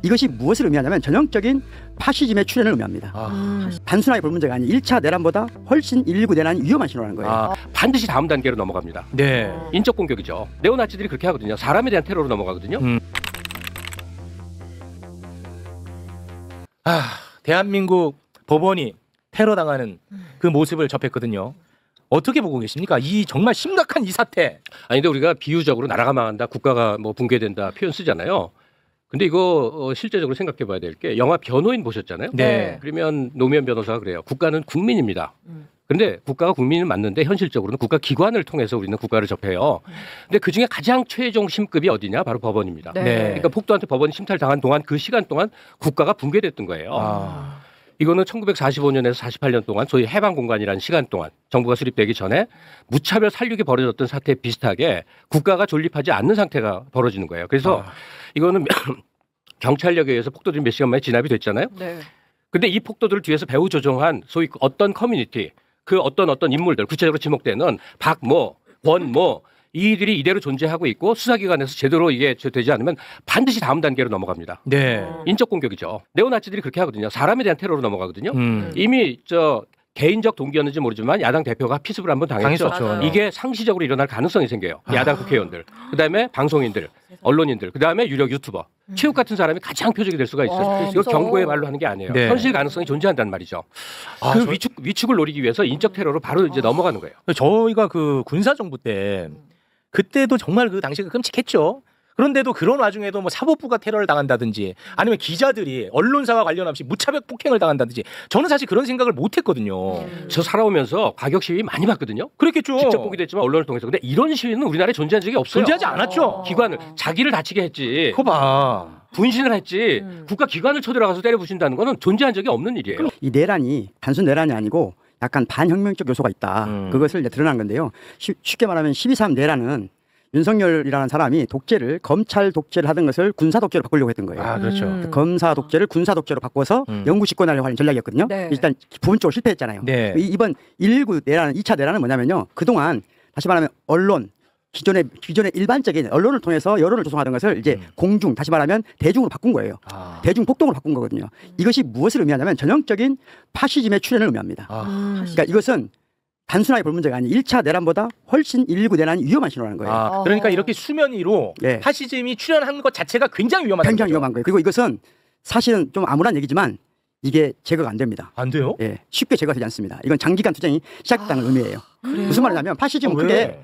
이것이 무엇을 의미하냐면 전형적인 파시즘의 출현을 의미합니다. 단순하게 볼 문제가 아니라 1차 내란보다 훨씬 119 내란이 위험한 신호라는 거예요. 반드시 다음 단계로 넘어갑니다. 네. 인적 공격이죠. 네오나치들이 그렇게 하거든요. 사람에 대한 테러로 넘어가거든요. 대한민국 법원이 테러 당하는 그 모습을 접했거든요. 어떻게 보고 계십니까? 이 정말 심각한 이 사태. 아니 근데 우리가 비유적으로 나라가 망한다, 국가가 뭐 붕괴된다 표현 쓰잖아요. 근데 이거 실제적으로 생각해 봐야 될 게 영화 변호인 보셨잖아요. 네. 그러면 노무현 변호사가 그래요. 국가는 국민입니다. 근데 국가가 국민은 맞는데 현실적으로는 국가 기관을 통해서 우리는 국가를 접해요. 근데 그중에 가장 최종 심급이 어디냐? 바로 법원입니다. 네. 그러니까 폭도한테 법원이 심탈당한 동안 그 시간 동안 국가가 붕괴됐던 거예요. 이거는 1945년에서 48년 동안 소위 해방공간이라는 시간 동안 정부가 수립되기 전에 무차별 살육이 벌어졌던 사태에 비슷하게 국가가 존립하지 않는 상태가 벌어지는 거예요. 그래서 이거는 경찰력에 의해서 폭도들이 몇 시간 만에 진압이 됐잖아요. 네. 근데 이 폭도들을 뒤에서 배후 조종한 소위 어떤 커뮤니티, 그 어떤 인물들, 구체적으로 지목되는 박모, 권모, 이들이 이대로 존재하고 있고 수사기관에서 제대로 이게 되지 않으면 반드시 다음 단계로 넘어갑니다. 네. 인적 공격이죠. 네오나치들이 그렇게 하거든요. 사람에 대한 테러로 넘어가거든요. 이미 개인적 동기였는지 모르지만 야당 대표가 피습을 한번 당했죠. 당했었죠. 이게 상시적으로 일어날 가능성이 생겨요. 야당 국회의원들, 그다음에 방송인들, 언론인들, 그다음에 유력 유튜버, 체육 같은 사람이 가장 표적이 될 수가 있어요. 이거 경고의 말로 하는 게 아니에요. 네. 현실 가능성이 존재한다는 말이죠. 그 위축을 노리기 위해서 인적 테러로 바로 이제 넘어가는 거예요. 저희가 그 군사정부 때 그때도 정말 그 당시가 끔찍했죠. 그런데도 그런 와중에도 뭐 사법부가 테러를 당한다든지 아니면 기자들이 언론사와 관련 없이 무차별 폭행을 당한다든지 저는 사실 그런 생각을 못했거든요. 저 살아오면서 과격 시위 많이 봤거든요. 그랬겠죠. 직접 보기도 했지만 언론을 통해서. 근데 이런 시위는 우리나라에 존재한 적이 없어요. 존재하지 않았죠. 기관을 자기를 다치게 했지. 그거 봐. 분신을 했지. 국가 기관을 쳐들어가서 때려 부신다는 거는 존재한 적이 없는 일이에요. 이 내란이 단순 내란이 아니고 약간 반혁명적 요소가 있다. 그것을 이제 드러난 건데요. 쉽게 말하면 12.3 내란은 윤석열이라는 사람이 독재를 검찰 독재를 하던 것을 군사 독재로 바꾸려고 했던 거예요. 아, 그렇죠. 검사 독재를 군사 독재로 바꿔서 영구 집권하려고 하는 전략이었거든요. 네. 일단 부분적으로 실패했잖아요. 네. 이번 119 내란, 2차 내란은 뭐냐면요. 그동안 다시 말하면 언론 기존의 일반적인 언론을 통해서 여론을 조성하던 것을 이제 공중, 다시 말하면 대중으로 바꾼 거예요. 대중 폭동으로 바꾼 거거든요. 이것이 무엇을 의미하냐면 전형적인 파시즘의 출현을 의미합니다. 그러니까 이것은 단순하게 볼 문제가 아니라 1차 내란보다 훨씬 119 내란이 위험한 신호라는 거예요. 그러니까 이렇게 수면 위로 예. 파시즘이 출현한 것 자체가 굉장히 위험하다. 굉장히 위험한 거예요. 그리고 이것은 사실은 좀 암울한 얘기지만 이게 제거가 안 됩니다. 안 돼요? 예, 쉽게 제거되지 않습니다. 이건 장기간 투쟁이 시작됐다는 의미예요. 무슨 말이냐면 파시즘은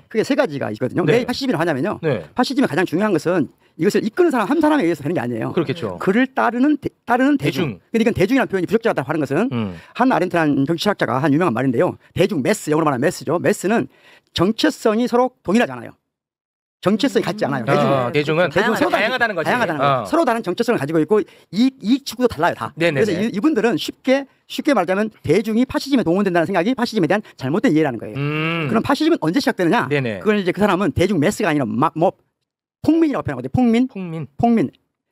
크게 세 가지가 있거든요. 네. 왜 파시즘이라고 하냐면요. 네. 파시즘의 가장 중요한 것은 이것을 이끄는 사람 한 사람에 의해서 되는 게 아니에요. 그렇겠죠. 그를 따르는 대중. 그러니까 대중이라는 표현이 부적절하다고 하는 것은 한 아르헨티나 정치학자가 한 유명한 말인데요. 대중, 매스, 영어로 말하면 매스죠. 매스는 정체성이 서로 동일하잖아요. 정체성이 같지 않아요. 대중은 서로 다양하다는 거지. 다양하다는 거예요. 서로 다른 정체성을 가지고 있고 이익 추구도 달라요, 다. 네네네. 그래서 이분들은 쉽게 말하자면 대중이 파시즘에 동원된다는 생각이 파시즘에 대한 잘못된 이해라는 거예요. 그럼 파시즘은 언제 시작되느냐? 네네. 그걸 이제 그 사람은 대중 매스가 아니라 폭민이라고 표현하거든요.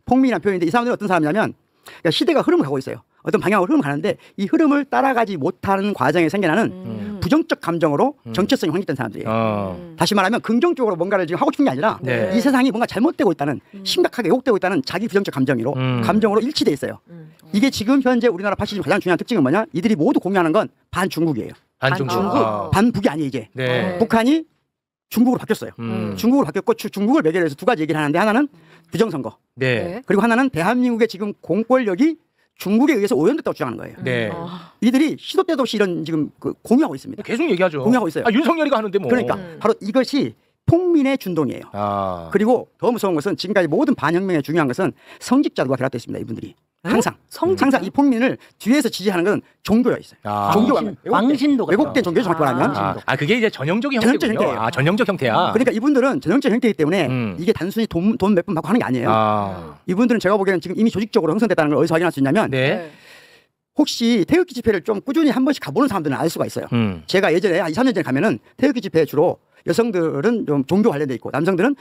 폭민이라는 표현인데 이 사람들은 어떤 사람이냐면 그러니까 시대가 흐름을 가고 있어요. 어떤 방향으로 흐름을 가는데 이 흐름을 따라가지 못하는 과정에 생겨나는 부정적 감정으로 정체성이 확립된 사람들이에요. 다시 말하면 긍정적으로 뭔가를 지금 하고 싶은 게 아니라 이 세상이 뭔가 잘못되고 있다는 심각하게 왜곡되고 있다는 자기 부정적 감정으로 일치돼 있어요. 이게 지금 현재 우리나라 파시즘 가장 중요한 특징은 뭐냐? 이들이 모두 공유하는 건 반중국이에요. 반중국. 반북이 아니에요 이제. 네. 북한이 중국으로 바뀌었어요. 중국으로 바뀌었고 중국을 매개로 해서 두 가지 얘기를 하는데 하나는 부정선거. 네. 그리고 하나는 대한민국의 지금 공권력이 중국에 의해서 오염됐다고 주장하는 거예요. 네. 이들이 시도 때도 없이 이런 지금 공유하고 있습니다. 계속 얘기하죠. 공유하고 있어요. 윤석열이가 하는데 뭐. 그러니까 바로 이것이 폭민의 준동이에요. 그리고 더 무서운 것은 지금까지 모든 반혁명에 중요한 것은 성직자들과 결합되어 있습니다. 이분들이. 항상 이 폭민을 뒤에서 지지하는 것은 종교가 있어요. 종교가 왕신도 왜곡된 종교죠. 정확히 말하면. 그게 이제 전형적인 형태군요. 전형적 형태야. 그러니까 이분들은 전형적 형태이기 때문에 이게 단순히 돈 몇 푼 받고 하는 게 아니에요. 이분들은 제가 보기에는 지금 이미 조직적으로 형성됐다는 걸 어디서 확인할 수 있냐면 혹시 태극기 집회를 좀 꾸준히 한 번씩 가보는 사람들은 알 수가 있어요. 제가 예전에 한 2, 3년 전에 가면은 태극기 집회에 주로 여성들은 좀 종교 관련돼 있고 남성들은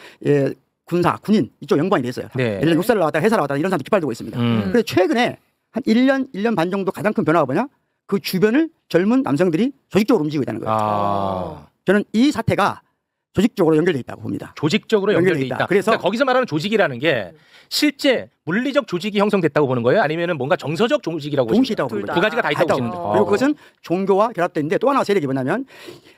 군인 이쪽 연관이 돼 있어요. 예를 들어 육사를 나왔다 해사를 나왔다 이런 사람도 깃발들고 있습니다. 그런데 최근에 한 1년 반 정도 가장 큰 변화가 뭐냐? 그 주변을 젊은 남성들이 조직적으로 움직이고 있다는 거예요. 저는 이 사태가 조직적으로 연결돼 있다고 봅니다. 조직적으로 연결돼 있다. 그래서 그러니까 거기서 말하는 조직이라는 게 실제 물리적 조직이 형성됐다고 보는 거예요? 아니면은 뭔가 정서적 조직이라고 보시는 동시에 있다고 거예요? 봅니다. 두 가지가 다 있다고 있다고 보시는 봅니다. 거죠. 그리고 그것은 종교와 결합되는데 또 하나 세력이 뭐냐면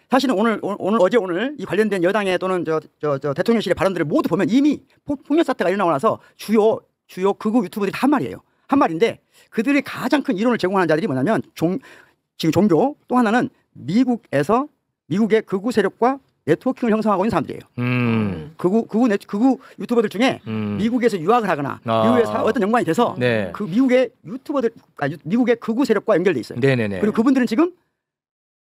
사실은 오늘 이 관련된 여당의 또는 저 대통령실의 발언들을 모두 보면 이미 폭력 사태가 일어나고 나서 주요 극우 유튜버들이 다 한 말이에요. 한 말인데 그들의 가장 큰 이론을 제공하는 자들이 뭐냐면 지금 종교 또 하나는 미국의 극우 세력과 네트워킹을 형성하고 있는 사람들이에요. 극우 유튜버들 중에 미국에서 유학을 하거나 미국에서 어떤 연관이 돼서 네. 그 미국의 미국의 극우 세력과 연결돼 있어요. 네네네. 그리고 그분들은 지금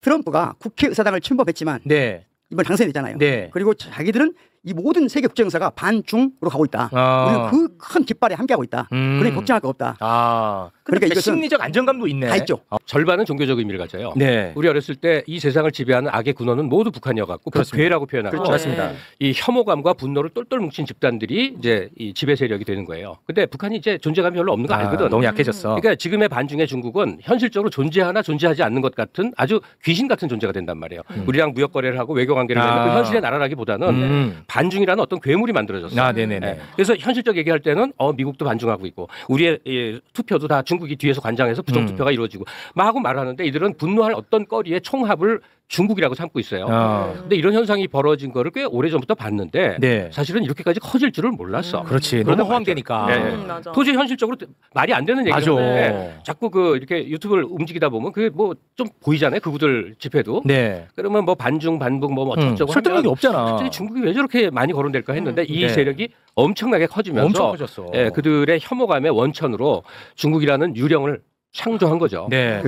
트럼프가 국회의사당을 침범했지만 네. 이번 당선이 됐잖아요. 네. 그리고 자기들은 이 모든 세계 국제정사가 반중으로 가고 있다. 우리는 그 큰 깃발에 함께하고 있다. 그러니 걱정할 거 없다. 그러니까 이것은 심리적 안정감도 있네. 다 있죠. 절반은 종교적 의미를 가져요. 네. 우리 어렸을 때 이 세상을 지배하는 악의 근원은 모두 북한이어갖고 북괴라고 표현하고 그렇죠. 맞습니다. 이 혐오감과 분노를 똘똘 뭉친 집단들이 이제 이 지배 세력이 되는 거예요. 근데 북한이 이제 존재감이 별로 없는 거 알거든. 너무 약해졌어. 그러니까 지금의 반중의 중국은 현실적으로 존재하나 존재하지 않는 것 같은 아주 귀신 같은 존재가 된단 말이에요. 우리랑 무역 거래를 하고 외교 관계를 하는 그 현실의 나라라기보다는 반중이라는 어떤 괴물이 만들어졌어. 네네네. 네. 그래서 현실적 얘기할 때는 미국도 반중하고 있고 우리의 투표도 다 중국이 뒤에서 관장해서 부정 투표가 이루어지고 막 하고 말하는데 이들은 분노할 어떤 거리의 총합을 중국이라고 삼고 있어요. 근데 이런 현상이 벌어진 거를 꽤 오래전부터 봤는데 네. 사실은 이렇게까지 커질 줄을 몰랐어. 그렇지. 그러다 너무 호황되니까. 네. 맞아. 도저히 현실적으로 말이 안 되는 맞아. 얘기인데 자꾸 그 이렇게 유튜브를 움직이다 보면 그게 뭐 좀 보이잖아요. 그구들 집회도. 네. 그러면 뭐 반중 반북 뭐 어쩌고 설득력이 없잖아. 갑자기 중국이 왜 저렇게 많이 거론될까 했는데 이 네. 세력이 엄청나게 커지면서 엄청 커졌어. 그들의 혐오감의 원천으로 중국이라는 유령을 창조한 거죠. 네.